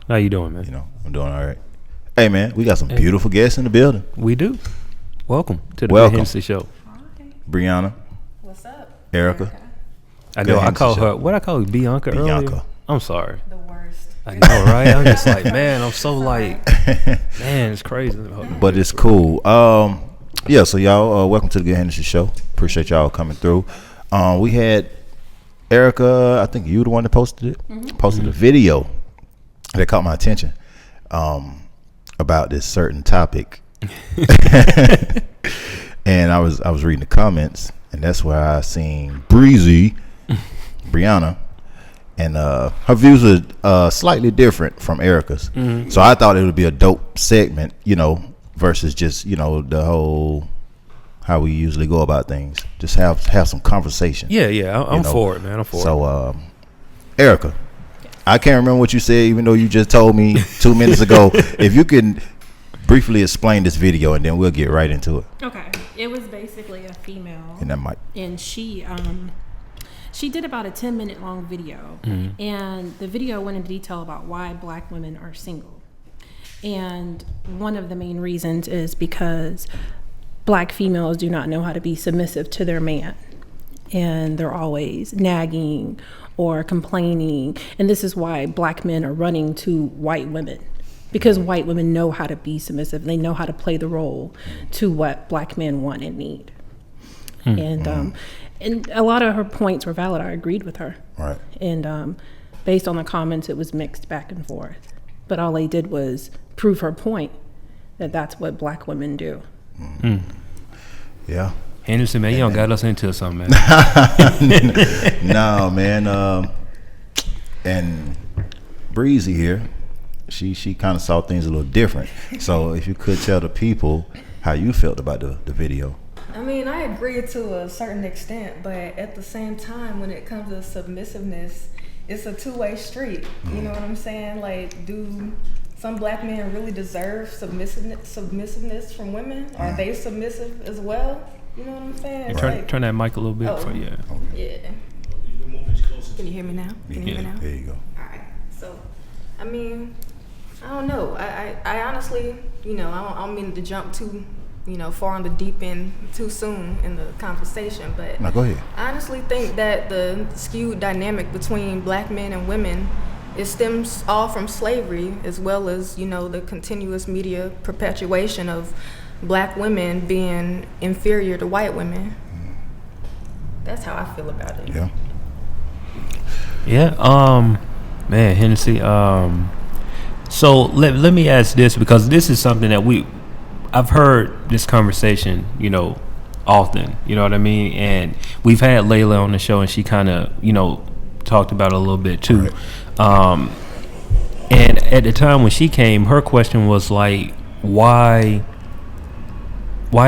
How you doing, man? You know, I'm doing all right. Hey, man, we got some beautiful guests in the building. We do. Welcome to the GoodHenneC show. Hi. Briana. What's up? Erica. I know. I call her. What I call you, Bianca earlier? I'm sorry. The worst. I know, right? I'm just like, man. I'm so like, man, it's crazy. But it's cool. Yeah. So y'all, welcome to the GoodHenneC show. Appreciate y'all coming through. We had Erica. I think you the one that posted it. Posted a video that caught my attention about this certain topic. And I was reading the comments, and that's where I seen Briana, and her views are slightly different from Erica's. So I thought it would be a dope segment, you know, versus just, you know, the whole how we usually go about things. Just have some conversation. Yeah, I'm for it, man. I'm for it. So, Erica, I can't remember what you said, even though you just told me 2 minutes ago. If you can briefly explain this video, and then we'll get right into it. Okay. It was basically a female. And that mic. And she did about a 10-minute long video. And the video went into detail about why black women are single. And one of the main reasons is because black females do not know how to be submissive to their man. And they're always nagging or complaining. And this is why black men are running to white women. Because white women know how to be submissive. They know how to play the role to what black men want and need. And a lot of her points were valid. I agreed with her. Right. And based on the comments, it was mixed back and forth. But all they did was prove her point that that's what black women do. Yeah. Henderson, man, you don't got us into something, man. No, man. And Breezy here, she kind of saw things a little different. So if you could tell the people how you felt about the video. I mean, I agree to a certain extent, but at the same time, when it comes to submissiveness, it's a two-way street. You know what I'm saying? Like, do some black men really deserve submissiveness from women? Are they submissive as well? You know what I'm saying? Turn that mic a little bit for you. Yeah. Can you hear me now? Can you hear me now? There you go. All right. So, I mean, I don't know. I honestly, you know, I don't mean to jump too, you know, far on the deep end too soon in the conversation, but Now go ahead. I honestly think that the skewed dynamic between black men and women, it stems all from slavery, as well as, you know, the continuous media perpetuation of black women being inferior to white women. That's how I feel about it. Yeah. Yeah. Man, Hennessy. So let me ask this, because this is something that I've heard this conversation, you know, often, you know what I mean? And we've had Layla on the show, and she kind of, you know, talked about it a little bit too. Right. And at the time when she came, her question was like, why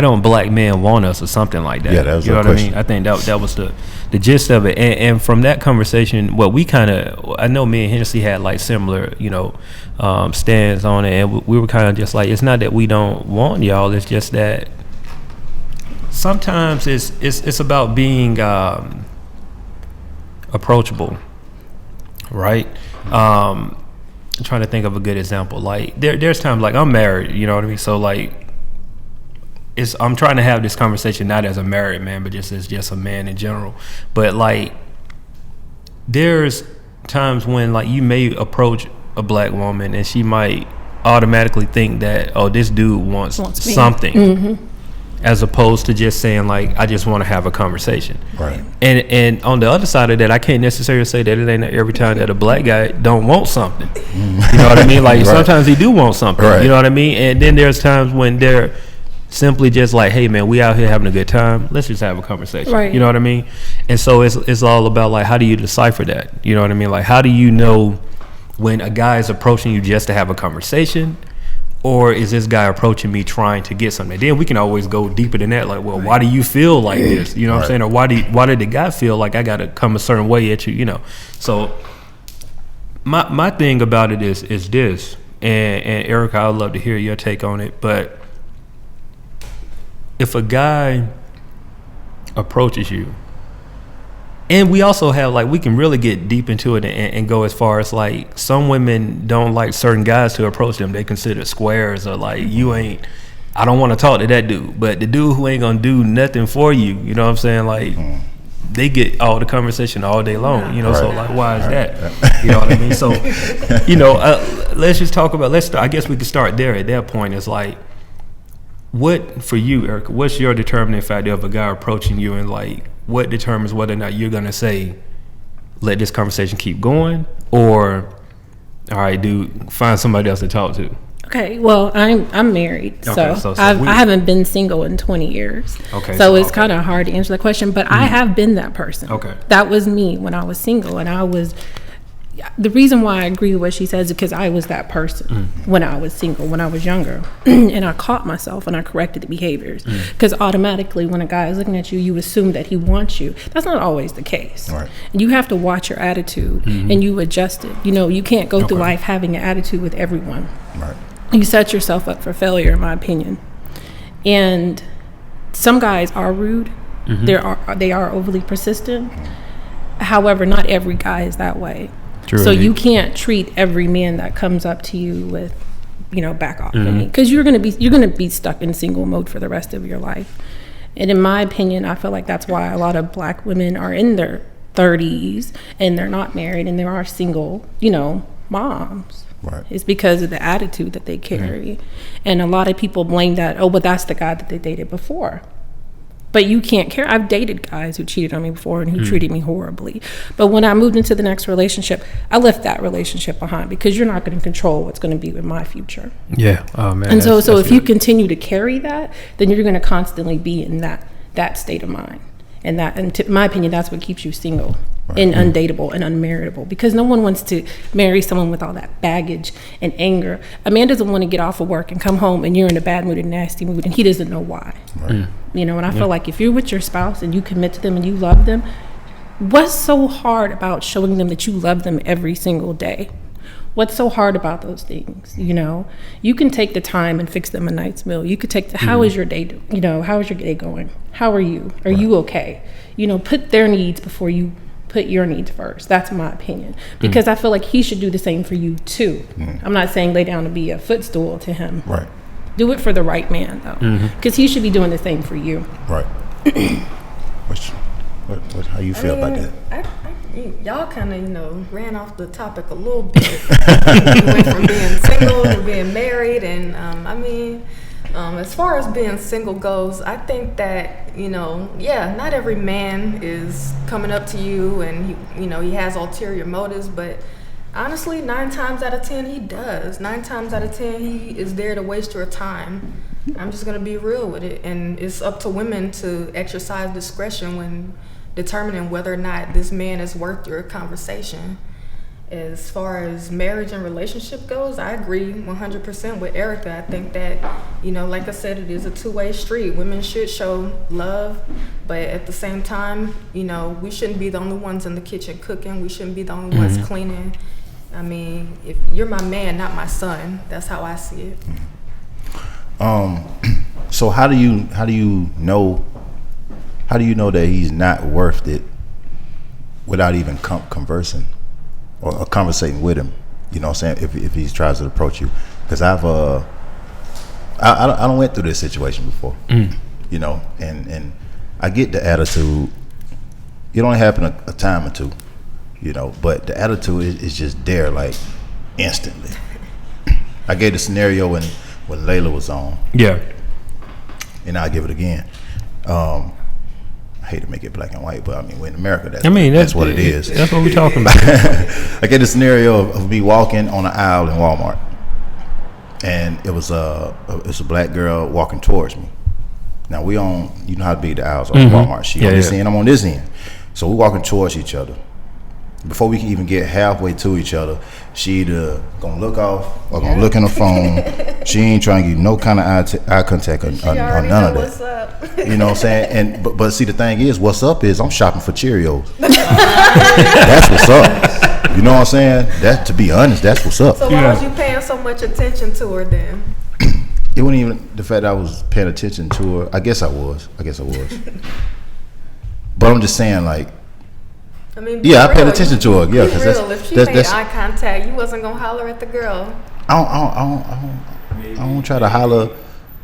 don't black men want us, or something like that? Yeah, that was you know what question. I mean? I think that was the gist of it. And from that conversation, what we kind of, I know me and Hennessy had like similar, you know, stands on it, and we were kind of just like, it's not that we don't want y'all, it's just that sometimes it's about being approachable, right? I'm trying to think of a good example. Like there's times, like I'm married, you know what I mean? So like, I'm trying to have this conversation not as a married man, but just as just a man in general. But like, there's times when like you may approach a black woman and she might automatically think that, oh, this dude wants something, as opposed to just saying like, I just want to have a conversation. Right. And on the other side of that, I can't necessarily say that it ain't every time that a black guy don't want something. You know what I mean? Like sometimes he do want something. You know what I mean? And then there's times when they're simply just like, hey man, we out here having a good time, let's just have a conversation. You know what I mean? And so it's all about like, how do you decipher that? You know what I mean? Like, how do you know when a guy is approaching you just to have a conversation, or is this guy approaching me trying to get something? Then we can always go deeper than that, like, well, why do you feel like this? You know what I'm saying? Or why did the guy feel like I gotta come a certain way at you, you know? So my thing about it is this, and Erica, I'd love to hear your take on it, but if a guy approaches you And we also have, like, we can really get deep into it and go as far as, like, some women don't like certain guys to approach them. They consider squares, or like, I don't want to talk to that dude. But the dude who ain't gonna do nothing for you, you know what I'm saying? Like, they get all the conversation all day long, you know. So like, why is that? You know what I mean? So, you know, let's just talk about. I guess we could start there. At that point, it's like, what for you, Erica? What's your determining factor of a guy approaching you, and like, what determines whether or not you're gonna say, let this conversation keep going, or, all right, dude, find somebody else to talk to? Okay, well, I'm married, Okay, so I haven't been single in 20 years. Okay, so it's kind of hard to answer that question, but I have been that person. Okay. That was me when I was single, and the reason why I agree with what she says is because I was that person when I was single, when I was younger, and I caught myself and I corrected the behaviors, because automatically when a guy is looking at you, you assume that he wants you. That's not always the case. Right. You have to watch your attitude and you adjust it. You know, you can't go through life having an attitude with everyone. Right. You set yourself up for failure, in my opinion. And some guys are rude. They are overly persistent. However, not every guy is that way. True. So you can't treat every man that comes up to you with, you know, back off from me, because you're gonna be stuck in single mode for the rest of your life. And in my opinion, I feel like that's why a lot of black women are in their 30s and they're not married and they are single, you know, moms. Right. It's because of the attitude that they carry. And a lot of people blame that, but that's the guy that they dated before. But you can't care. I've dated guys who cheated on me before and who treated me horribly. But when I moved into the next relationship, I left that relationship behind, because you're not going to control what's going to be with my future. Yeah. Oh man. And so if you continue to carry that, then you're going to constantly be in that state of mind. And in my opinion, that's what keeps you single and undateable and unmarriageable, because no one wants to marry someone with all that baggage and anger. A man doesn't want to get off of work and come home and you're in a bad mood, a nasty mood, and he doesn't know why. Right. You know, and I feel like if you're with your spouse and you commit to them and you love them, what's so hard about showing them that you love them every single day? What's so hard about those things? You know, you can take the time and fix them a night's meal. You could take how is your day? You know, how is your day going? How are you? Are you okay? You know, put their needs before you put your needs first. That's my opinion, because I feel like he should do the same for you too. I'm not saying lay down to be a footstool to him. Right. Do it for the right man though, because he should be doing the same for you. Right. How you feel about that? Y'all kind of, you know, ran off the topic a little bit. We went from being single to being married, and as far as being single goes, I think that, you know, not every man is coming up to you and he has ulterior motives, but honestly, 9 times out of 10 he does. 9 times out of 10 he is there to waste your time. I'm just gonna be real with it, and it's up to women to exercise discretion when determining whether or not this man is worth your conversation. As far as marriage and relationship goes, I agree 100% with Erica. I think that, you know, like I said, it is a two-way street. Women should show love, but at the same time, you know, we shouldn't be the only ones in the kitchen cooking. We shouldn't be the only ones cleaning. I mean, if you're my man, not my son. That's how I see it. So how do you know that he's not worth it without even conversing or conversating with him? You know what I'm saying? If he tries to approach you, because I don't went through this situation before. You know, and I get the attitude. It only happened a time or two, you know, but the attitude is just there, like instantly. I gave the scenario when Layla was on. Yeah. And I'll give it again. I hate to make it black and white, but I mean, we're in America. That's what it is. That's what we're talking about. I get the scenario of me walking on an aisle in Walmart, and it was a black girl walking towards me. Now you know how big the aisles are in Walmart. She on this end, I'm on this end. So we're walking towards each other. Before we can even get halfway to each other, she either gonna look off or gonna look in the phone. She ain't trying to give no kind of eye contact or none of that. What's up? You know what I'm saying? But see, the thing is, what's up is I'm shopping for Cheerios. That's what's up. You know what I'm saying? That, to be honest, that's what's up. So why was you paying so much attention to her then? It wasn't even the fact that I was paying attention to her. I guess I was. But I'm just saying, like, I mean, yeah, I paid attention to her. Yeah, because if she made eye contact, you wasn't gonna holler at the girl. I don't try to holler.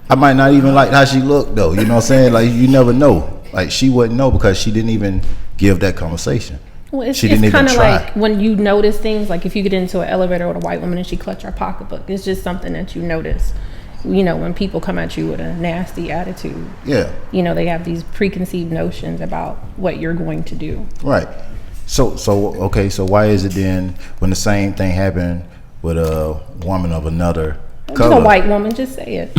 I might not even like how she looked though. You know what I'm saying? Like you never know. Like she wouldn't know because she didn't even give that conversation. Well, it's she didn't even kind of try. like when you notice things, like if you get into an elevator with a white woman and she clutch her pocketbook, it's just something that you notice. You know, when people come at you with a nasty attitude, yeah, you know, they have these preconceived notions about what you're going to do. Right. So okay. So why is it then when the same thing happened with a woman of another color, just a white woman, just say it,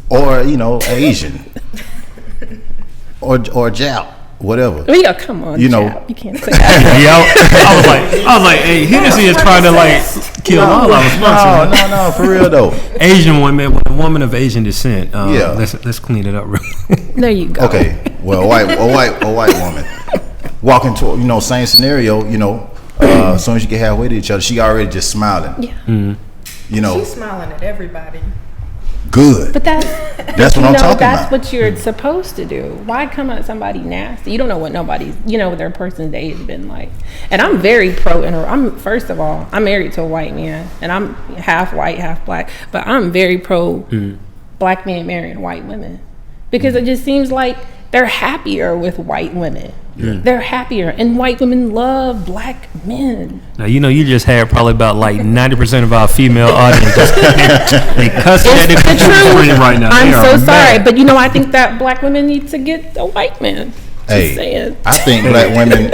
or Asian, or Jap, whatever. Oh yeah, come on, you you can't say that. I was like, hey, Hennessy is trying to like kill all our sponsors. No, for real though. Asian woman, with a woman of Asian descent. Yeah. Let's clean it up. There you go. Okay, well, a white woman walking to same scenario. As soon as you get halfway to each other, she already just smiling. Yeah. Mm-hmm. She's smiling at everybody. Good. But that's what I'm talking that's about. what you're supposed to do. Why come at somebody nasty? You don't know what their person's day has been like. And I'm very first of all, I'm married to a white man, and I'm half white, half black. But I'm very pro black men marrying white women because it just seems like they're happier with white women. Yeah. They're happier, and white women love black men. Now you just had probably about like 90% of our female audience. They cussing at the truth right now. I'm so sorry, but I think that black women need to get a white man. Hey, saying. I think black women.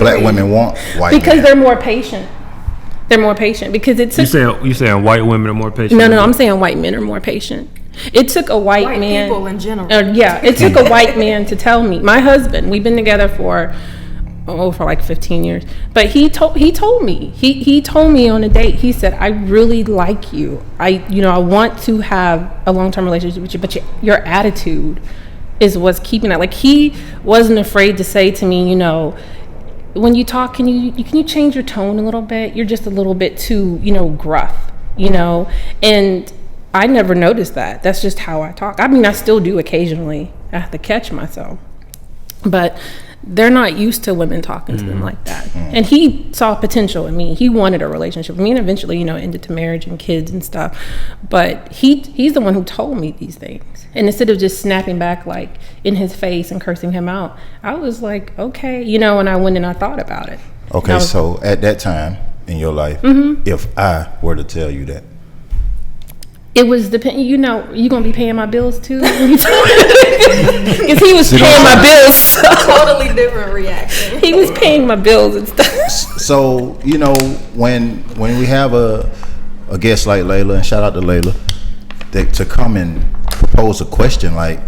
Black women want white because men. they're more patient. They're more patient because it took. You saying white women are more patient? No, I'm saying white men are more patient. It took a white man. People in general. It took a white man to tell me. My husband. We've been together for like 15 years. But he told me. He told me on a date. He said, "I really like you. I want to have a long-term relationship with you. But your attitude is what's keeping that." Like he wasn't afraid to say to me, when you talk, can you change your tone a little bit? You're just a little bit too, gruff, and I never noticed that. That's just how I talk. I mean, I still do occasionally. I have to catch myself. But they're not used to women talking to them like that. And he saw potential in me. He wanted a relationship with me, and eventually, ended to marriage and kids and stuff. But he's the one who told me these things. And instead of just snapping back like in his face and cursing him out, I was like, okay, and I went and I thought about it. Okay, so at that time in your life, if I were to tell you that, it was you're gonna be paying my bills too, because he was paying my bills. Totally different reaction. He was paying my bills and stuff. So when we have a guest like Layla, and shout out to Layla, to come and propose a question like,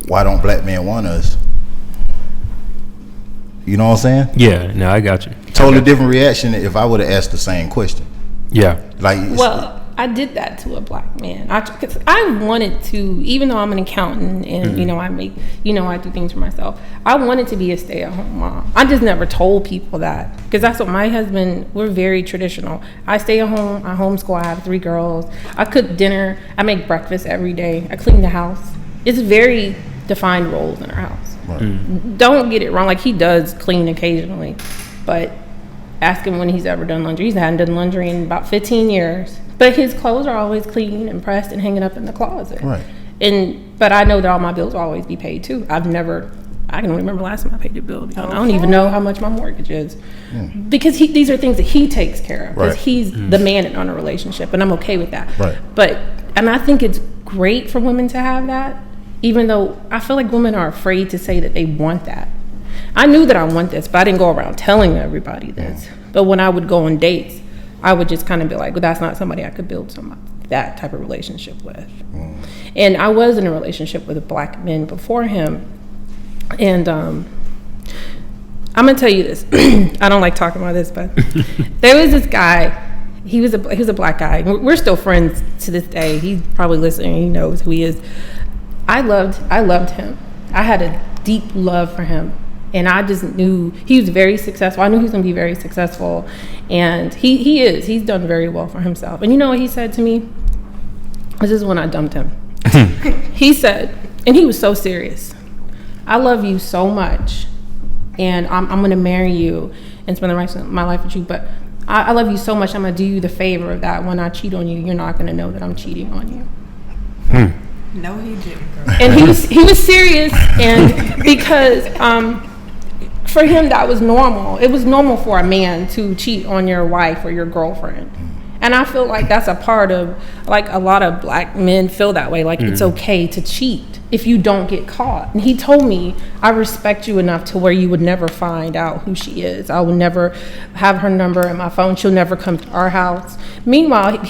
why don't black men want us? You know what I'm saying? Yeah, no, I got you. Totally different reaction if I would have asked the same question. Yeah. I did that to a black man. I wanted to, even though I'm an accountant and I make, I do things for myself. I wanted to be a stay-at-home mom. I just never told people that because that's what my husband. We're very traditional. I stay at home. I homeschool. I have 3 girls. I cook dinner. I make breakfast every day. I clean the house. It's very defined roles in our house. Right. Don't get it wrong. Like he does clean occasionally, but ask him when he's ever done laundry. He hasn't done laundry in about 15 years. But his clothes are always clean and pressed and hanging up in the closet. Right. But I know that all my bills will always be paid too. I can only remember last time I paid a bill. Okay. I don't even know how much my mortgage is. Because these are things that he takes care of. Because he's the man in a relationship, and I'm okay with that. Right. But I think it's great for women to have that, even though I feel like women are afraid to say that they want that. I knew that I want this, but I didn't go around telling everybody this. But when I would go on dates, I would just kind of be like, well, that's not somebody I could build that type of relationship with. And I was in a relationship with a black man before him. And I'm going to tell you this. I don't like talking about this, but there was this guy. He was a black guy. We're still friends to this day. He's probably listening. He knows who he is. I loved him. I had a deep love for him. And I just knew he was very successful. I knew he was going to be very successful. And he is. He's done very well for himself. And you know what he said to me? This is when I dumped him. He said, and he was so serious, I love you so much and I'm going to marry you and spend the rest of my life with you. But I love you so much, I'm going to do you the favor that when I cheat on you, you're not going to know that I'm cheating on you. No, he didn't. And he was serious, and because for him that was normal. It was normal for a man to cheat on your wife or your girlfriend. And I feel like that's a part of, like, a lot of black men feel that way. Like, it's okay to cheat if you don't get caught. And he told me, I respect you enough to where you would never find out who she is. I would never have her number in my phone. She'll never come to our house. Meanwhile,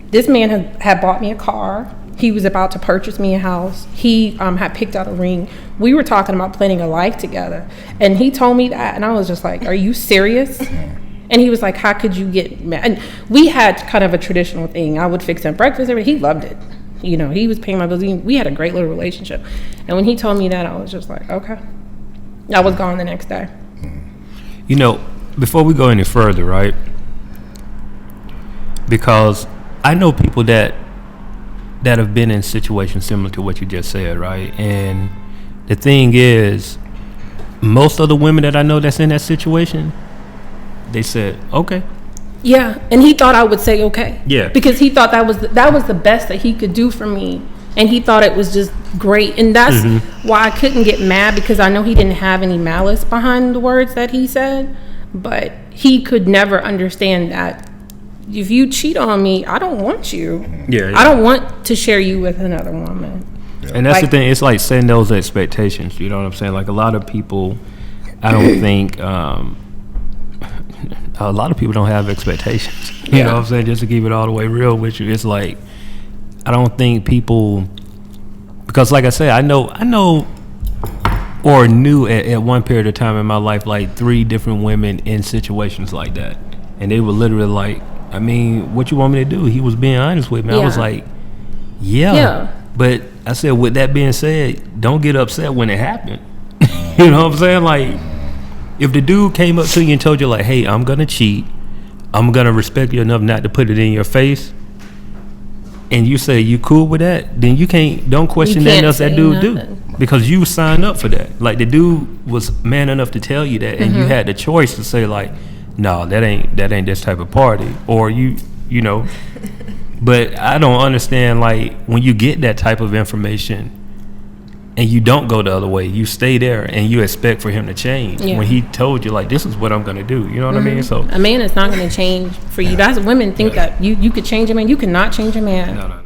this man had bought me a car. He was about to purchase me a house. He had picked out a ring. We were talking about planning a life together. And he told me that, and I was just like, are you serious? And he was like, how could you get mad? And we had kind of a traditional thing. I would fix him breakfast. He loved it. You know, he was paying my bills. We had a great little relationship. And when he told me that, I was just like, okay. I was gone the next day. You know, before we go any further, right? Because I know people that have been in situations similar to what you just said, right? And the thing is, most of the women that I know that's in that situation, they said, okay. Yeah, and he thought I would say okay. Yeah. Because he thought that was the best that he could do for me. And he thought it was just great. And that's why I couldn't get mad, because I know he didn't have any malice behind the words that he said. But he could never understand that if you cheat on me, I don't want you. Yeah. I don't want to share you with another woman. And that's the thing. It's like setting those expectations. You know what I'm saying? Like, a lot of people, I don't think, a lot of people don't have expectations. You know what I'm saying? Just to keep it all the way real with you, it's like, I don't think people, because like I said, I know or knew at one period of time in my life, like 3 different women in situations like that. And they were literally like, I mean, what you want me to do? He was being honest with me. I was like, yeah. But I said, with that being said, don't get upset when it happened. You know what I'm saying? Like, if the dude came up to you and told you, like, hey, I'm going to cheat, I'm going to respect you enough not to put it in your face, and you say you cool with that, then don't question nothing else that dude do. Because you signed up for that. Like, the dude was man enough to tell you that, and you had the choice to say, like, no, that ain't this type of party. Or you know. But I don't understand, like, when you get that type of information and you don't go the other way, you stay there and you expect for him to change when he told you, like, this is what I'm going to do. You know what I mean? So a man is not going to change for you. That's women think that you could change a man. You cannot change a man. No.